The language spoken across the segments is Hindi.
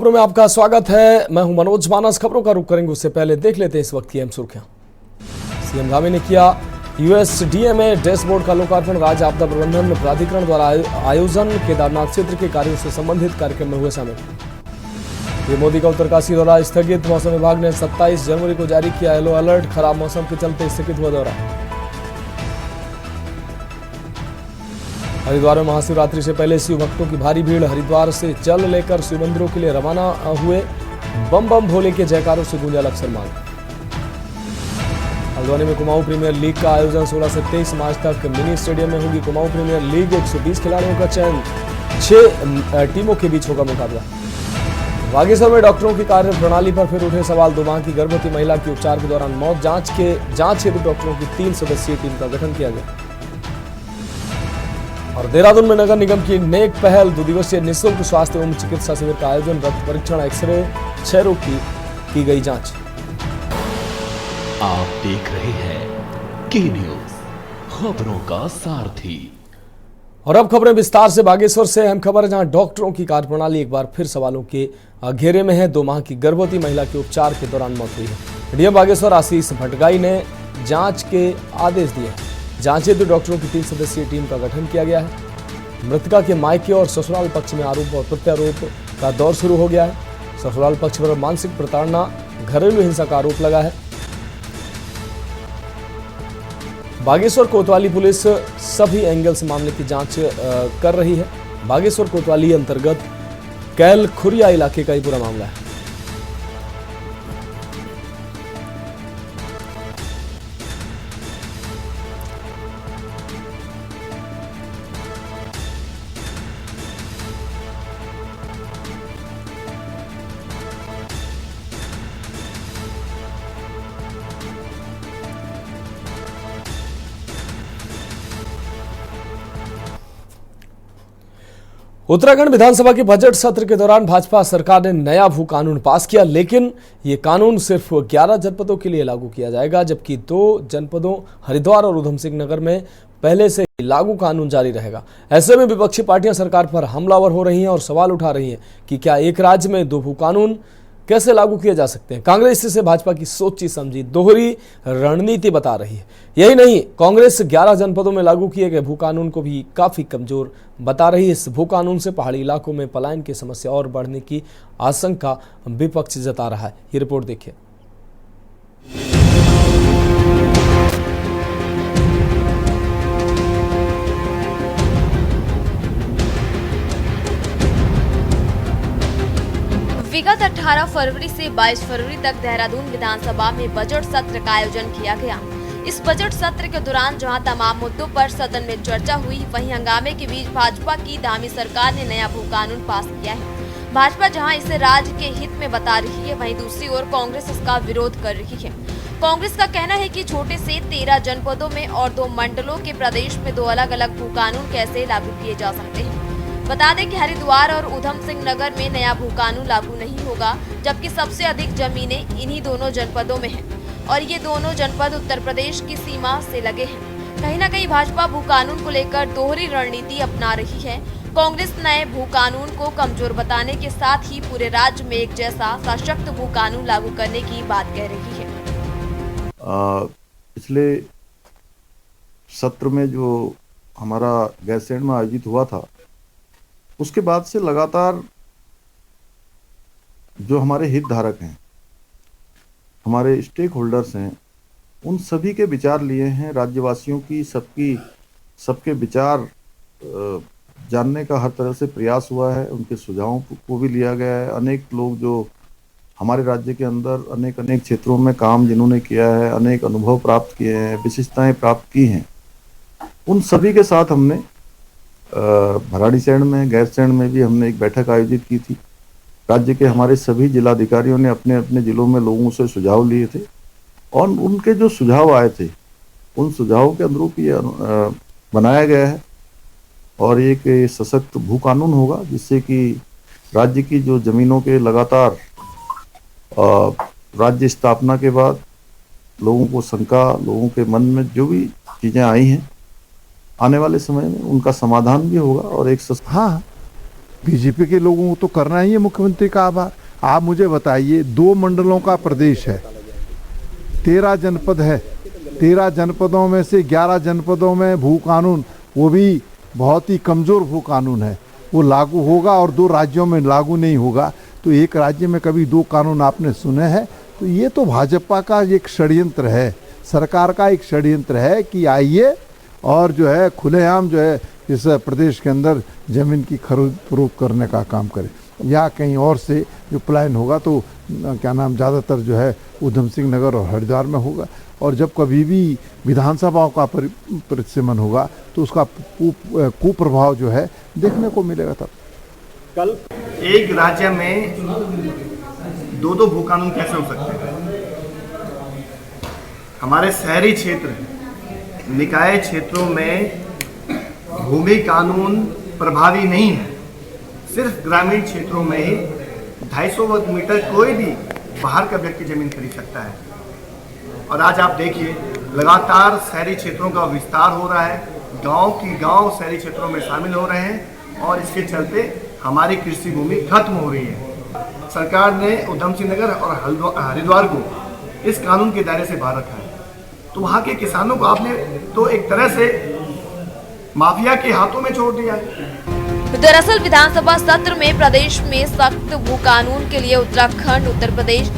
खबरों में आपका स्वागत है। मैं हूं मनोज मानस। खबरों का रुख करेंगे उससे पहले देख लेते हैं इस वक्त की अहम सुर्खियां। सीएम धामी ने किया यूएसडीएमए डैशबोर्ड का लोकार्पण। राज्य आपदा प्रबंधन प्राधिकरण द्वारा आयोजन केदारनाथ क्षेत्र के कार्यों से संबंधित कार्यक्रम में हुए शामिल। पीएम मोदी का उत्तरकाशी दौरा स्थगित। मौसम विभाग ने 27 जनवरी को जारी किया येलो अलर्ट। खराब मौसम के चलते स्थगित हुआ दौरा। हरिद्वार में महाशिवरात्रि से पहले शिव भक्तों की भारी भीड़। हरिद्वार से जल लेकर शिव मंदिरों के लिए रवाना हुए। बम बम भोले के जयकारों से गूंजा लक्सर मार्ग। हल्द्वानी में कुमाऊं प्रीमियर लीग का आयोजन 16 से 23 मार्च तक मिनी स्टेडियम में होगी कुमाऊं प्रीमियर लीग। 120 खिलाड़ियों का चयन, 6 टीमों के बीच होगा मुकाबला। बागेश्वर में डॉक्टरों की कार्य प्रणाली पर फिर उठे सवाल। 2 माह की गर्भवती महिला की उपचार के दौरान मौत। जांच हेतु डॉक्टरों की 3 सदस्यीय टीम का गठन किया गया। और देहरादून में नगर निगम की नेक पहल। 2 दिवसीय निःशुल्क स्वास्थ्य एवं चिकित्सा शिविर का आयोजन। रक्त परीक्षण, एक्सरे, क्षय रोग की गई जांच। आप देख रहे हैं के न्यूज, खबरों का सारथी। और अब खबरें विस्तार से। बागेश्वर से अहम खबर है, जहां डॉक्टरों की कार्यप्रणाली एक बार फिर सवालों के घेरे में है। 2 माह की गर्भवती महिला की उपचार के दौरान मौत हुई है। डीएम बागेश्वर आशीष भटगाई ने जांच के आदेश दिए हैं। जांच हेतु डॉक्टरों की 3 सदस्यीय टीम का गठन किया गया है। मृतका के मायके और ससुराल पक्ष में आरोप और प्रत्यारोप का दौर शुरू हो गया है। ससुराल पक्ष पर मानसिक प्रताड़ना, घरेलू हिंसा का आरोप लगा है। बागेश्वर कोतवाली पुलिस सभी एंगल से मामले की जांच कर रही है। बागेश्वर कोतवाली अंतर्गत कैल खुरिया इलाके का ही पूरा मामला है। उत्तराखंड विधानसभा के बजट सत्र के दौरान भाजपा सरकार ने नया भू कानून पास किया, लेकिन ये कानून सिर्फ 11 जनपदों के लिए लागू किया जाएगा, जबकि 2 जनपदों हरिद्वार और उधम सिंह नगर में पहले से ही लागू कानून जारी रहेगा। ऐसे में विपक्षी पार्टियां सरकार पर हमलावर हो रही हैं और सवाल उठा रही हैं कि क्या एक राज्य में 2 भू कानून कैसे लागू किए जा सकते हैं। कांग्रेस इसे भाजपा की सोची समझी दोहरी रणनीति बता रही है। यही नहीं, कांग्रेस 11 जनपदों में लागू किए गए भू कानून को भी काफी कमजोर बता रही है। इस भू कानून से पहाड़ी इलाकों में पलायन की समस्या और बढ़ने की आशंका विपक्ष जता रहा है। ये रिपोर्ट देखिए। विगत 18 फरवरी से 22 फरवरी तक देहरादून विधानसभा में बजट सत्र का आयोजन किया गया। इस बजट सत्र के दौरान जहां तमाम मुद्दों पर सदन में चर्चा हुई, वहीं हंगामे के बीच भाजपा की धामी सरकार ने नया भू कानून पास किया है। भाजपा जहां इसे राज्य के हित में बता रही है, वहीं दूसरी ओर कांग्रेस इसका विरोध कर रही है। कांग्रेस का कहना है कि छोटे से 13 जनपदों में और 2 मंडलों के प्रदेश में 2 अलग अलग भू कानून कैसे लागू किए जा सकते हैं। बता दें कि हरिद्वार और उधम सिंह नगर में नया भू कानून लागू नहीं होगा, जबकि सबसे अधिक जमीनें इन्हीं दोनों जनपदों में हैं और ये दोनों जनपद उत्तर प्रदेश की सीमा से लगे हैं। कहीं न कहीं भाजपा भू कानून को लेकर दोहरी रणनीति अपना रही है। कांग्रेस नए भू कानून को कमजोर बताने के साथ ही पूरे राज्य में एक जैसा सशक्त भू कानून लागू करने की बात कह रही है। पिछले सत्र में जो हमारा गैरसैंण में आयोजित हुआ था, उसके बाद से लगातार जो हमारे हितधारक हैं, हमारे स्टेक होल्डर्स हैं, उन सभी के विचार लिए हैं। राज्यवासियों की सबके विचार जानने का हर तरह से प्रयास हुआ है। उनके सुझावों को भी लिया गया है। अनेक लोग जो हमारे राज्य के अंदर अनेक क्षेत्रों में काम जिन्होंने किया है, अनेक अनुभव प्राप्त किए हैं, विशिष्टताएं प्राप्त की हैं, उन सभी के साथ हमने भराड़ीसैंण में, गैरसैंण में भी हमने एक बैठक आयोजित की थी। राज्य के हमारे सभी जिलाधिकारियों ने अपने अपने जिलों में लोगों से सुझाव लिए थे और उनके जो सुझाव आए थे, उन सुझावों के अनुरूप ये बनाया गया है और एक सशक्त भू कानून होगा, जिससे कि राज्य की जो जमीनों के लगातार राज्य स्थापना के बाद लोगों को शंका, लोगों के मन में जो भी चीज़ें आई हैं, आने वाले समय में उनका समाधान भी होगा और एक बीजेपी के लोगों को तो करना ही है मुख्यमंत्री का आभार। आप मुझे बताइए, 2 मंडलों का प्रदेश है, 13 जनपद है, 13 जनपदों में से 11 जनपदों में भू कानून, वो भी बहुत ही कमज़ोर भू कानून है, वो लागू होगा और 2 राज्यों में लागू नहीं होगा। तो एक राज्य में कभी 2 कानून आपने सुने हैं? तो ये तो भाजपा का एक षड्यंत्र है, सरकार का एक षड्यंत्र है कि आइए और जो है खुलेआम जो है इस प्रदेश के अंदर ज़मीन की खरीद फरोख्त करने का काम करे, या कहीं और से जो प्लान होगा तो क्या नाम ज़्यादातर जो है ऊधम सिंह नगर और हरिद्वार में होगा। और जब कभी भी विधानसभाओं का परिसीमन होगा तो उसका कुप्रभाव जो है देखने को मिलेगा। तब कल एक राज्य में 2 भू कानून कैसे हो सकते हैं? हमारे शहरी क्षेत्र, निकाय क्षेत्रों में भूमि कानून प्रभावी नहीं है। सिर्फ ग्रामीण क्षेत्रों में ही 250 वर्ग मीटर कोई भी बाहर का व्यक्ति जमीन खरीद सकता है। और आज आप देखिए, लगातार शहरी क्षेत्रों का विस्तार हो रहा है, गांव शहरी क्षेत्रों में शामिल हो रहे हैं और इसके चलते हमारी कृषि भूमि खत्म हो रही है। सरकार ने ऊधम सिंह नगर और हरिद्वार को इस कानून के दायरे से बाहर रखा है। तो वहाँ के किसानों को आपने तो एक तरह से माफिया के हाथों में छोड़ दिया है। दरअसल विधानसभा सत्र में प्रदेश में सख्त भू कानून के लिए उत्तराखंड उत्तर प्रदेश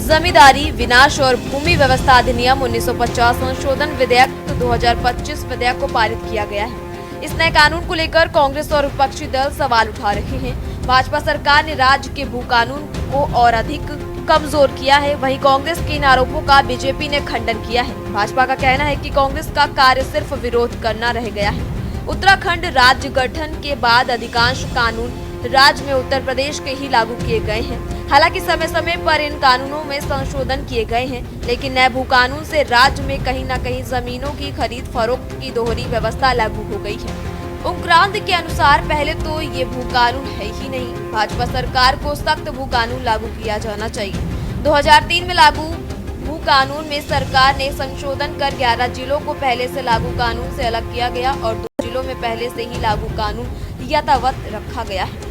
जमींदारी विनाश और भूमि व्यवस्था अधिनियम 1950 संशोधन विधेयक 2025 विधेयक को पारित किया गया है। इस नए कानून को लेकर कांग्रेस और विपक्षी दल सवाल उठा रहे हैं। भाजपा सरकार ने राज्य के भू कानून को और अधिक कमजोर किया है। वहीं कांग्रेस के इन आरोपों का बीजेपी ने खंडन किया है। भाजपा का कहना है कि कांग्रेस का कार्य सिर्फ विरोध करना रह गया है। उत्तराखंड राज्य गठन के बाद अधिकांश कानून राज्य में उत्तर प्रदेश के ही लागू किए गए हैं। हालांकि समय समय पर इन कानूनों में संशोधन किए गए हैं, लेकिन नए भू कानून से राज्य में कहीं न कहीं जमीनों की खरीद फरोख्त की दोहरी व्यवस्था लागू हो गई है। उक्रांत के अनुसार पहले तो ये भू कानून है ही नहीं। भाजपा सरकार को सख्त भू कानून लागू किया जाना चाहिए। 2003 में लागू भू कानून में सरकार ने संशोधन कर 11 जिलों को पहले से लागू कानून से अलग किया गया और 2 जिलों में पहले से ही लागू कानून यथावत रखा गया है।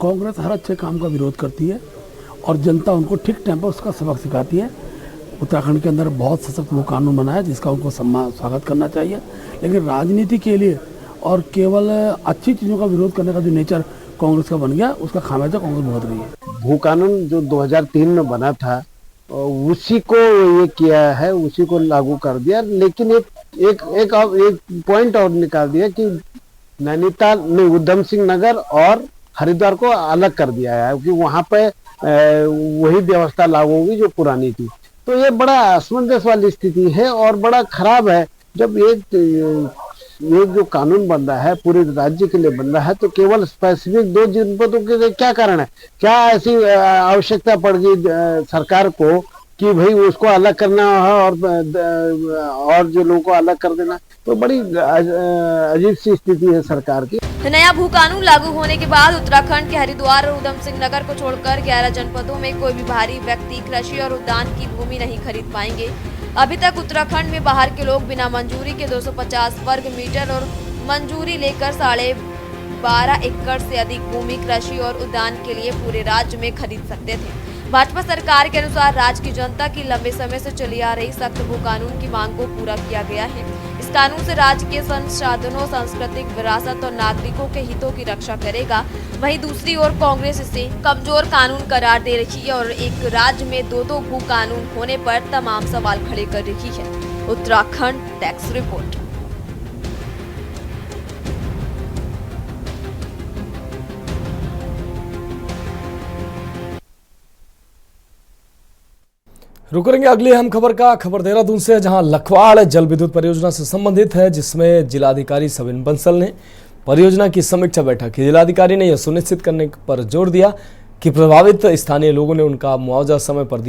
कांग्रेस हर अच्छे काम का विरोध करती है और जनता उनको ठीक टाइम पर उसका सबक सिखाती है। उत्तराखंड के अंदर बहुत सशक्त वो कानून बना है जिसका उनको स्वागत करना चाहिए, लेकिन राजनीति के लिए और केवल अच्छी चीज़ों का विरोध करने का जो नेचर कांग्रेस का बन गया, उसका खामियाजा कांग्रेस भुगत रही है। भू कानून जो 2003 में बना था उसी को ये किया है, उसी को लागू कर दिया, लेकिन एक पॉइंट और निकाल दिया कि नैनीताल में ऊधम सिंह नगर और हरिद्वार को अलग कर दिया है क्योंकि वहां पे वही व्यवस्था लागू होगी जो पुरानी थी। तो ये बड़ा असमंजस वाली स्थिति है और बड़ा खराब है। जब ये जो कानून बन रहा है पूरे राज्य के लिए बन रहा है तो केवल स्पेसिफिक 2 जनपदों के लिए क्या कारण है? क्या ऐसी आवश्यकता पड़ गई सरकार को कि भाई उसको अलग करना है और जो लोगों को अलग कर देना? तो बड़ी अजीब सी स्थिति है सरकार की। नया भू कानून लागू होने के बाद उत्तराखंड के हरिद्वार और ऊधम सिंह नगर को छोड़कर 11 जनपदों में कोई भी बाहरी व्यक्ति कृषि और उद्यान की भूमि नहीं खरीद पाएंगे। अभी तक उत्तराखंड में बाहर के लोग बिना मंजूरी के 250 वर्ग मीटर और मंजूरी लेकर 12.5 एकड़ से अधिक भूमि कृषि और उद्यान के लिए पूरे राज्य में खरीद सकते थे। भाजपा सरकार के अनुसार राज्य की जनता की लंबे समय से चली आ रही सख्त भू कानून की मांग को पूरा किया गया है। इस कानून से राज्य के संसाधनों, सांस्कृतिक विरासत और नागरिकों के हितों की रक्षा करेगा। वहीं दूसरी ओर कांग्रेस इसे कमजोर कानून करार दे रही है और एक राज्य में 2 भू कानून होने पर तमाम सवाल खड़े कर रही है। Uttarakhand tax report. रुक करेंगे अगली अहम खबर का। खबर देहरादून से, जहां लखवाड़ जल विद्युत परियोजना से संबंधित है, जिसमें जिलाधिकारी सविन बंसल ने परियोजना की समीक्षा बैठक की। जिलाधिकारी ने यह सुनिश्चित करने पर जोर दिया कि प्रभावित स्थानीय लोगों ने उनका मुआवजा समय पर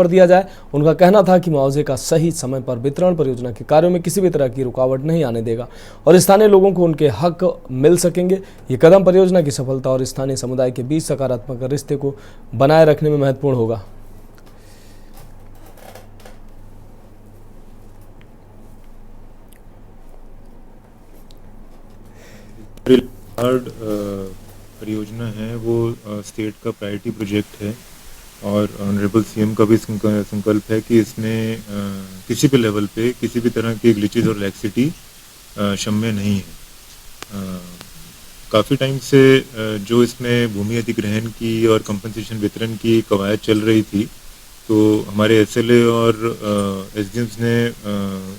दिया जाए। उनका कहना था कि मुआवजे का सही समय पर वितरण परियोजना के कार्यों में किसी भी तरह की रुकावट नहीं आने देगा और स्थानीय लोगों को उनके हक मिल सकेंगे। ये कदम परियोजना की सफलता और स्थानीय समुदाय के बीच सकारात्मक रिश्ते को बनाए रखने में महत्वपूर्ण होगा। नाबार्ड परियोजना है वो स्टेट का प्रायोरिटी प्रोजेक्ट है और ऑनरेबल सीएम का भी संकल्प है कि इसमें किसी भी लेवल पे किसी भी तरह की ग्लिचेज और लैक्सिटी क्षम्य नहीं है। काफ़ी टाइम से जो इसमें भूमि अधिग्रहण की और कंपनसेशन वितरण की कवायद चल रही थी, तो हमारे एसएलए और एसडीएम्स ने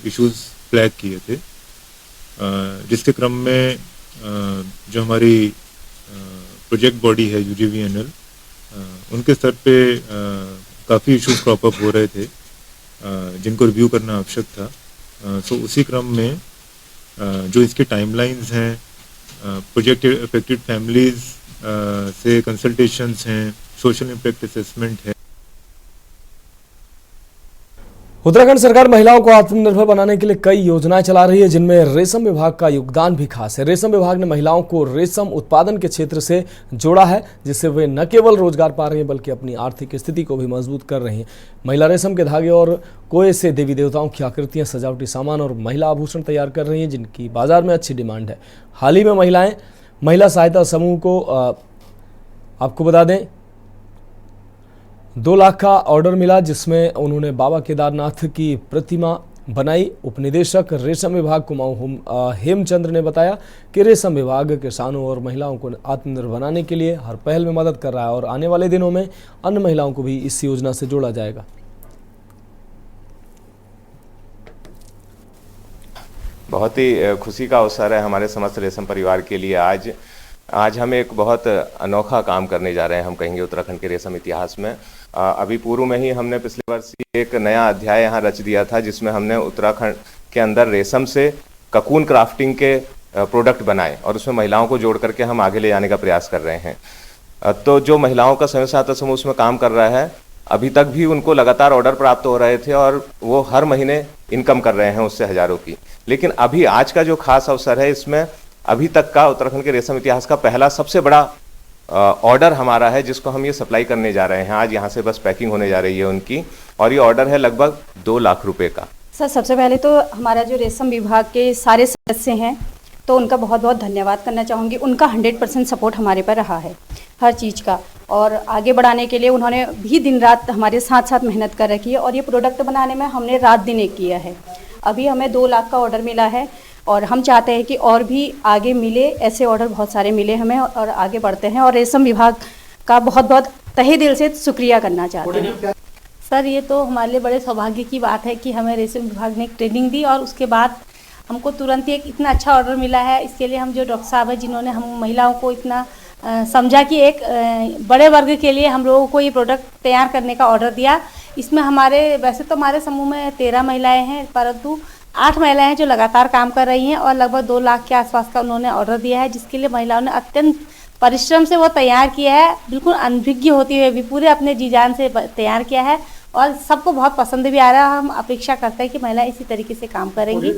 इश्यूज फ्लैग किए थे, जिसके क्रम में जो हमारी प्रोजेक्ट बॉडी है यूजीवीएनएल, उनके स्तर पे काफ़ी इश्यूज क्रॉप अप हो रहे थे जिनको रिव्यू करना आवश्यक था। सो उसी क्रम में जो इसके टाइमलाइंस हैं, प्रोजेक्ट अफेक्टेड फैमिलीज से कंसल्टेशंस हैं, सोशल इम्पैक्ट असेसमेंट है। उत्तराखंड सरकार महिलाओं को आत्मनिर्भर बनाने के लिए कई योजनाएं चला रही है, जिनमें रेशम विभाग का योगदान भी खास है। रेशम विभाग ने महिलाओं को रेशम उत्पादन के क्षेत्र से जोड़ा है, जिससे वे न केवल रोजगार पा रही हैं बल्कि अपनी आर्थिक स्थिति को भी मजबूत कर रही हैं। महिला रेशम के धागे और कोये से देवी देवताओं की आकृतियां, सजावटी सामान और महिला आभूषण तैयार कर रही हैं, जिनकी बाजार में अच्छी डिमांड है। हाल ही में महिला सहायता समूह को आपको बता दें 2 लाख का ऑर्डर मिला, जिसमें उन्होंने बाबा केदारनाथ की प्रतिमा बनाई। उपनिदेशक रेशम विभाग कुमाऊं हेमचंद्र ने बताया कि रेशम विभाग किसानों और महिलाओं को आत्मनिर्भर बनाने के लिए हर पहल में मदद कर रहा है और आने वाले दिनों में अन्य महिलाओं को भी इस योजना से जोड़ा जाएगा। बहुत ही खुशी का अवसर है हमारे समस्त रेशम परिवार के लिए। आज हम एक बहुत अनोखा काम करने जा रहे हैं, हम कहेंगे उत्तराखंड के रेशम इतिहास में। अभी पूर्व में ही हमने पिछले वर्ष एक नया अध्याय यहाँ रच दिया था, जिसमें हमने उत्तराखंड के अंदर रेशम से ककून क्राफ्टिंग के प्रोडक्ट बनाए और उसमें महिलाओं को जोड़ करके हम आगे ले जाने का प्रयास कर रहे हैं। तो जो महिलाओं का स्वयं सहायता समूह उसमें काम कर रहा है, अभी तक भी उनको लगातार ऑर्डर प्राप्त हो रहे थे और वो हर महीने इनकम कर रहे हैं उससे हजारों की। लेकिन अभी आज का जो खास अवसर है, इसमें अभी तक का उत्तराखंड के रेशम इतिहास का पहला सबसे बड़ा ऑर्डर हमारा है, जिसको हम ये सप्लाई करने जा रहे हैं। आज यहाँ से बस पैकिंग होने जा रही है उनकी, और ये ऑर्डर है लगभग 2 लाख रुपए का। सर, सबसे पहले तो हमारा जो रेशम विभाग के सारे सदस्य हैं, तो उनका बहुत बहुत धन्यवाद करना चाहूँगी। उनका 100% सपोर्ट हमारे पर रहा है हर चीज़ का, और आगे बढ़ाने के लिए उन्होंने भी दिन रात हमारे साथ साथ मेहनत कर रखी है। और ये प्रोडक्ट बनाने में हमने रात दिन एक किया है। अभी हमें 2 लाख का ऑर्डर मिला है और हम चाहते हैं कि और भी आगे मिले, ऐसे ऑर्डर बहुत सारे मिले हमें और आगे बढ़ते हैं। और रेशम विभाग का बहुत बहुत तहे दिल से शुक्रिया करना चाहते हैं। सर, ये तो हमारे लिए बड़े सौभाग्य की बात है कि हमें रेशम विभाग ने एक ट्रेनिंग दी और उसके बाद हमको तुरंत ही एक इतना अच्छा ऑर्डर मिला है। इसके लिए हम जो डॉक्टर साहब हैं, जिन्होंने हम महिलाओं को इतना समझा कि एक बड़े वर्ग के लिए हम लोगों को ये प्रोडक्ट तैयार करने का ऑर्डर दिया। इसमें वैसे तो हमारे समूह में 13 महिलाएं हैं, परंतु 8 महिलाएं हैं जो लगातार काम कर रही हैं और लगभग 2 लाख के आसपास का उन्होंने ऑर्डर दिया है, जिसके लिए महिलाओं ने अत्यंत परिश्रम से वो तैयार किया है। बिल्कुल अनभिज्ञ होती हुए भी पूरे अपने जी जान से तैयार किया है और सबको बहुत पसंद भी आ रहा है। हम अपेक्षा करते हैं कि महिलाएं इसी तरीके से काम करेंगी।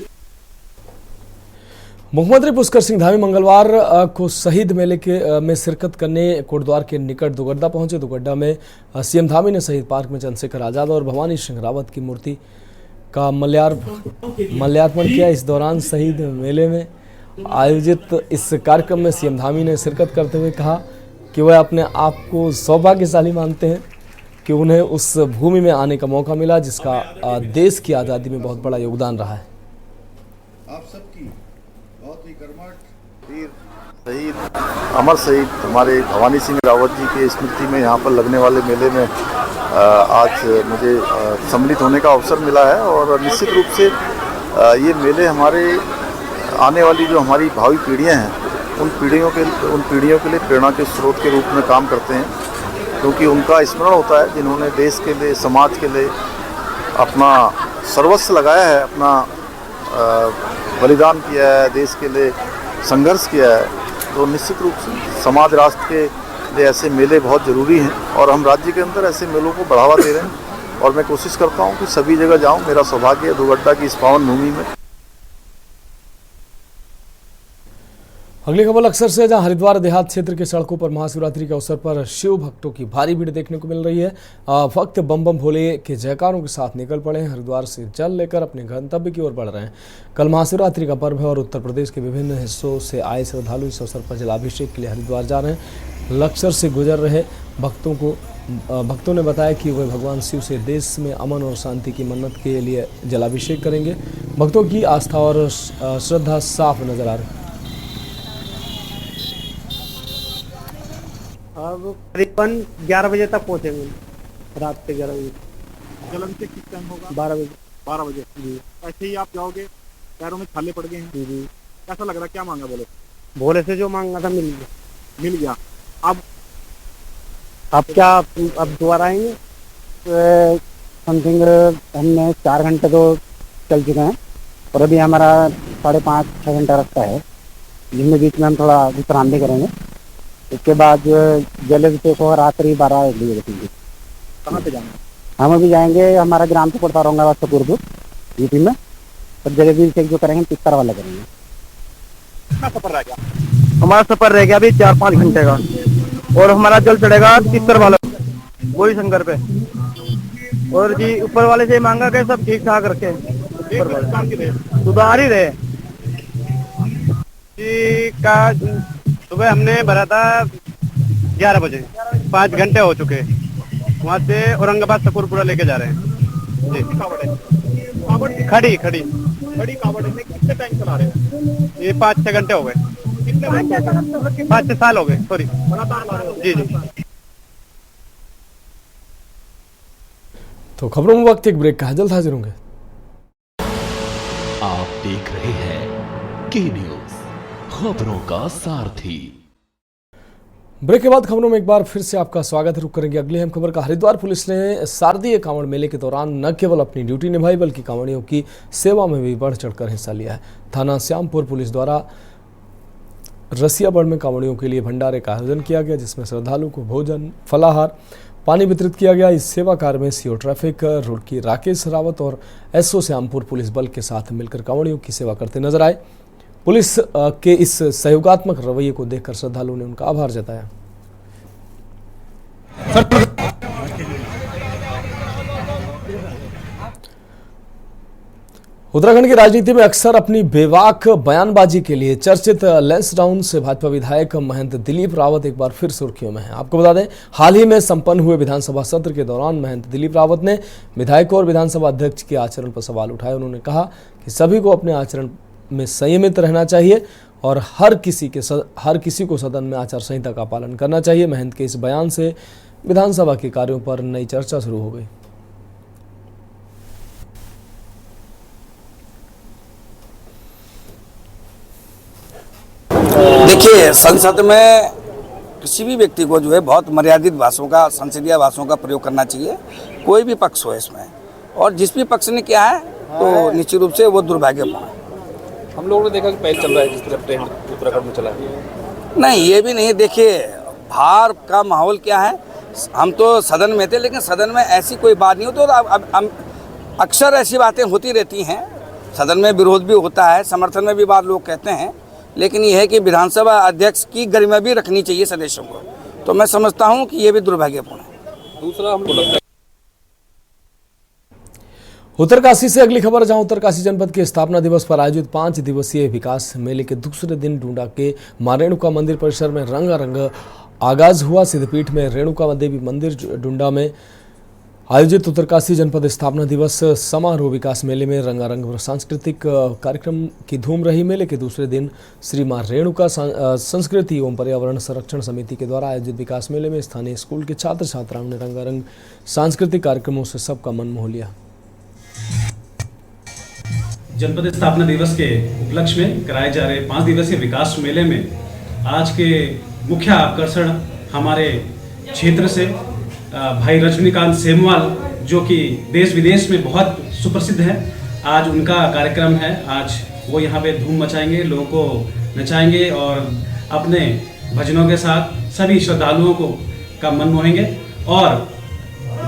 मुख्यमंत्री पुष्कर सिंह धामी मंगलवार को शहीद मेले में शिरकत करने कोटद्वार के निकट दुगड्डा पहुंचे। दुगड्डा में सीएम धामी ने शहीद पार्क में चंद्रशेखर आजाद और भवानी सिंह रावत की मूर्ति का माल्यार्पण किया। इस दौरान शहीद मेले में आयोजित इस कार्यक्रम में सीएम धामी ने शिरकत करते हुए कहा कि वह अपने आप को सौभाग्यशाली मानते हैं कि उन्हें उस भूमि में आने का मौका मिला, जिसका देश की आज़ादी में बहुत बड़ा योगदान रहा है। आप सबकी बहुत ही कर्मठ वीर शहीद अमर शहीद हमारे भवानी सिंह रावत जी के स्मृति में यहाँ पर लगने वाले मेले में आज मुझे सम्मिलित होने का अवसर मिला है। और निश्चित रूप से ये मेले हमारे आने वाली जो हमारी भावी पीढ़ियाँ हैं, उन पीढ़ियों के लिए प्रेरणा के स्रोत के रूप में काम करते हैं, क्योंकि उनका स्मरण होता है जिन्होंने देश के लिए, समाज के लिए अपना सर्वस्व लगाया है, अपना बलिदान किया है, देश के लिए संघर्ष किया है। तो निश्चित रूप से समाज राष्ट्र के लिए ऐसे मेले बहुत ज़रूरी हैं और हम राज्य के अंदर ऐसे मेलों को बढ़ावा दे रहे हैं। और मैं कोशिश करता हूं कि सभी जगह जाऊं। मेरा सौभाग्य है दुगड्डा की इस पावन भूमि में। अगली खबर अक्सर से, जहां हरिद्वार देहात क्षेत्र के सड़कों पर महाशिवरात्रि के अवसर पर शिव भक्तों की भारी भीड़ देखने को मिल रही है। भक्त बम बम भोले के जयकारों के साथ निकल पड़े हैं। हरिद्वार से जल लेकर अपने गंतव्य की ओर बढ़ रहे हैं। कल महाशिवरात्रि का पर्व है और उत्तर प्रदेश के विभिन्न हिस्सों से आए श्रद्धालु इस अवसर पर जलाभिषेक के लिए हरिद्वार जा रहे हैं। लक्सर से गुजर रहे भक्तों ने बताया कि वे भगवान शिव से देश में अमन और शांति की मन्नत के लिए जलाभिषेक करेंगे। भक्तों की आस्था और श्रद्धा साफ नजर आ रही है। अब करीबन 11 बजे तक पहुंचेंगे, रात के 11 बजे। जलन से किस टाइम होगा? 12 बजे। 12 बजे जी। ऐसे ही आप जाओगे, पैरों में छाले पड़ गए हैं? जी। कैसा लग रहा है? क्या मांगा बोले? भोले से जो मांगा था मिल गया। अब क्या, अब दोबारा आएंगे? समथिंग हमने 4 घंटे तो चल चुके हैं और अभी हमारा 5.5-6 घंटा रास्ता है, जिनमें बीच में हम थोड़ा विश्राम भी करेंगे। उसके बाद जलाभिषेक होगा रात्रि 12 बजे। कहाँ पे जाएंगे? हम अभी जाएंगे, हमारा ग्राम तो पड़ता औरंगाबाद सपूरपुर यूपी में, और जलाभिषेक जो करेंगे पिक्चर वाला करेंगे। कितना सफर रह गया? हमारा सफर रह गया अभी 4-5 घंटे का, और हमारा जल चढ़ेगा पिक्चर वाला वही शंकर पे। और जी ऊपर वाले से मांगा के सब ठीक ठाक रखे, सुधार ही रहे जी। का सुबह हमने भरा था 11 बजे, 5 घंटे हो चुके। वहाँ से औरंगाबाद सकूरपुरा लेके जा रहे हैं जी। खड़ी कावड़ में कितने टाइम चला रहे हैं? ये 5-6 घंटे हो गए। 5-6 साल हो गए, सॉरी। जी। तो खबरों में वक्त एक ब्रेक का है, जल्द हाजिर होंगे। आप देख रहे हैं के न्यूज, खबरों का सारथी। ब्रेक के बाद खबरों में एक बार फिर से आपका स्वागत है। रुक करेंगे अगली अहम खबर का। हरिद्वार पुलिस ने शारदीय कांवड़ मेले के दौरान न केवल अपनी ड्यूटी निभाई बल्कि कांवड़ियों की सेवा में भी बढ़ चढ़कर हिस्सा लिया है। थाना श्यामपुर पुलिस द्वारा रसियाबड़ में कांवड़ियों के लिए भंडारे का आयोजन किया गया, जिसमें श्रद्धालुओं को भोजन, फलाहार, पानी वितरित किया गया। इस सेवा कार्य में सीओ ट्रैफिक रुड़की राकेश रावत और एसओ श्यामपुर पुलिस बल के साथ मिलकर कांवड़ियों की सेवा करते नजर आए। पुलिस के इस सहयोगात्मक रवैये को देखकर श्रद्धालुओं ने उनका आभार जताया। उत्तराखंड की राजनीति में अक्सर अपनी बेबाक बयानबाजी के लिए चर्चित लैंसडाउन से भाजपा विधायक महंत दिलीप रावत एक बार फिर सुर्खियों में हैं। आपको बता दें, हाल ही में संपन्न हुए विधानसभा सत्र के दौरान महंत दिलीप रावत ने विधायकों और विधानसभा अध्यक्ष के आचरण पर सवाल उठाए। उन्होंने कहा कि सभी को अपने आचरण में संयमित रहना चाहिए और हर किसी को सदन में आचार संहिता का पालन करना चाहिए। महंत के इस बयान से विधानसभा के कार्यों पर नई चर्चा शुरू हो गई। देखिए, संसद में किसी भी व्यक्ति को जो है बहुत मर्यादित भाषाओं का, संसदीय भाषाओं का प्रयोग करना चाहिए, कोई भी पक्ष हो इसमें। और जिस भी पक्ष ने किया है तो निश्चित रूप से वो दुर्भाग्यपूर्ण है। हम लोगों ने देखा कि पहल चल रहा है जिस तरह ट्रेंड उत्तराखंड में चला है। नहीं, ये भी नहीं। देखिए, बाहर का माहौल क्या है, हम तो सदन में थे, लेकिन सदन में ऐसी कोई बात नहीं होती। अब अक्सर ऐसी बातें होती रहती हैं, सदन में विरोध भी होता है, समर्थन में भी बात लोग कहते हैं, लेकिन ये है कि विधानसभा अध्यक्ष की गरिमा भी रखनी चाहिए सदस्यों को। तो मैं समझता हूं कि ये भी दुर्भाग्यपूर्ण है। दूसरा हमको लगता है उत्तरकाशी से अगली खबर, जहां उत्तरकाशी जनपद के स्थापना दिवस पर आयोजित 5 दिवसीय विकास मेले के दूसरे दिन डूंडा के मां रेणुका मंदिर परिसर में रंगारंग आगाज हुआ। सिद्धपीठ में रेणुका देवी मंदिर डूंडा में आयोजित उत्तरकाशी जनपद स्थापना दिवस समारोह विकास मेले में रंगारंग और सांस्कृतिक कार्यक्रम की धूम रही। मेले के दूसरे दिन श्री मां रेणुका संस्कृति एवं पर्यावरण संरक्षण समिति के द्वारा आयोजित विकास मेले में स्थानीय स्कूल के छात्र छात्राओं ने रंगारंग सांस्कृतिक कार्यक्रमों से सबका मन मोह लिया। जनपद स्थापना दिवस के उपलक्ष्य में कराए जा रहे 5 दिवसीय विकास मेले में आज के मुख्य आकर्षण हमारे क्षेत्र से भाई रजनीकांत सेमवाल, जो कि देश विदेश में बहुत सुप्रसिद्ध है, आज उनका कार्यक्रम है। आज वो यहाँ पे धूम मचाएंगे, लोगों को नचाएंगे और अपने भजनों के साथ सभी श्रद्धालुओं को का मन मोहेंगे। और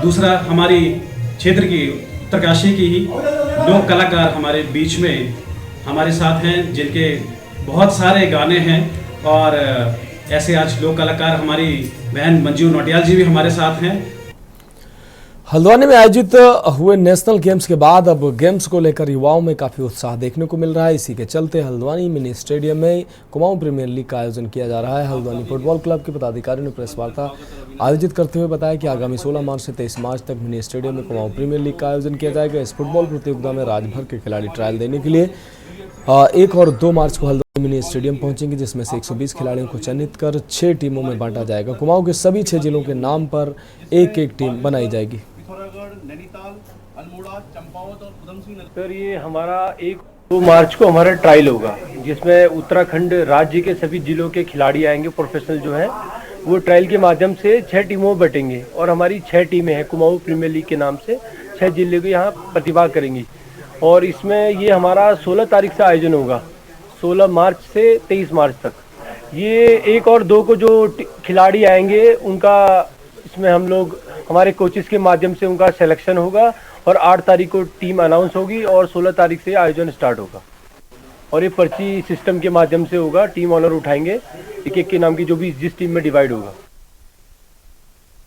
दूसरा, हमारी क्षेत्र की उत्तरकाशी की ही लोक कलाकार हमारे बीच में हमारे साथ हैं, जिनके बहुत सारे गाने हैं और ऐसे आज लोक कलाकार हमारी बहन मंजू नौटियाल जी भी हमारे साथ हैं। हल्द्वानी में आयोजित हुए नेशनल गेम्स के बाद अब गेम्स को लेकर युवाओं में काफी उत्साह देखने को मिल रहा है। इसी के चलते हल्द्वानी मिनी स्टेडियम में कुमाऊं प्रीमियर लीग का आयोजन किया जा रहा है। हल्द्वानी फुटबॉल क्लब के पदाधिकारियों ने प्रेस वार्ता आयोजित करते हुए बताया कि आगामी 16 मार्च से 23 मार्च तक मिनी स्टेडियम में कुमाऊं प्रीमियर लीग का आयोजन किया जाएगा। इस फुटबॉल प्रतियोगिता में राज्य भर के खिलाड़ी ट्रायल देने के लिए 1 और 2 मार्च को हल्द्वानी मिनी स्टेडियम पहुंचेंगे, जिसमें से 120 खिलाड़ियों को चयनित कर 6 टीमों में बांटा जाएगा। कुमाऊं के सभी 6 जिलों के नाम पर एक टीम बनाई जाएगी। सर, ये हमारा 1-2 मार्च को हमारा ट्रायल होगा, जिसमें उत्तराखंड राज्य के सभी जिलों के खिलाड़ी आएंगे, प्रोफेशनल जो हैं वो ट्रायल के माध्यम से 6 टीमों में बटेंगे और हमारी 6 टीमें हैं कुमाऊं प्रीमियर लीग के नाम से 6 जिले को यहाँ प्रतिभाग करेंगी। और इसमें ये हमारा 16 तारीख से आयोजन होगा, 16 मार्च से 23 मार्च तक। ये 1 और 2 को जो खिलाड़ी आएंगे उनका इसमें हम लोग हमारे कोचेस के माध्यम से उनका सिलेक्शन होगा और 8 तारीख को टीम अनाउंस होगी और 16 तारीख से आयोजन स्टार्ट होगा। और ये पर्ची सिस्टम के माध्यम से होगा, टीम ऑनर उठाएंगे एक एक के नाम की जो भी जिस टीम में डिवाइड होगा।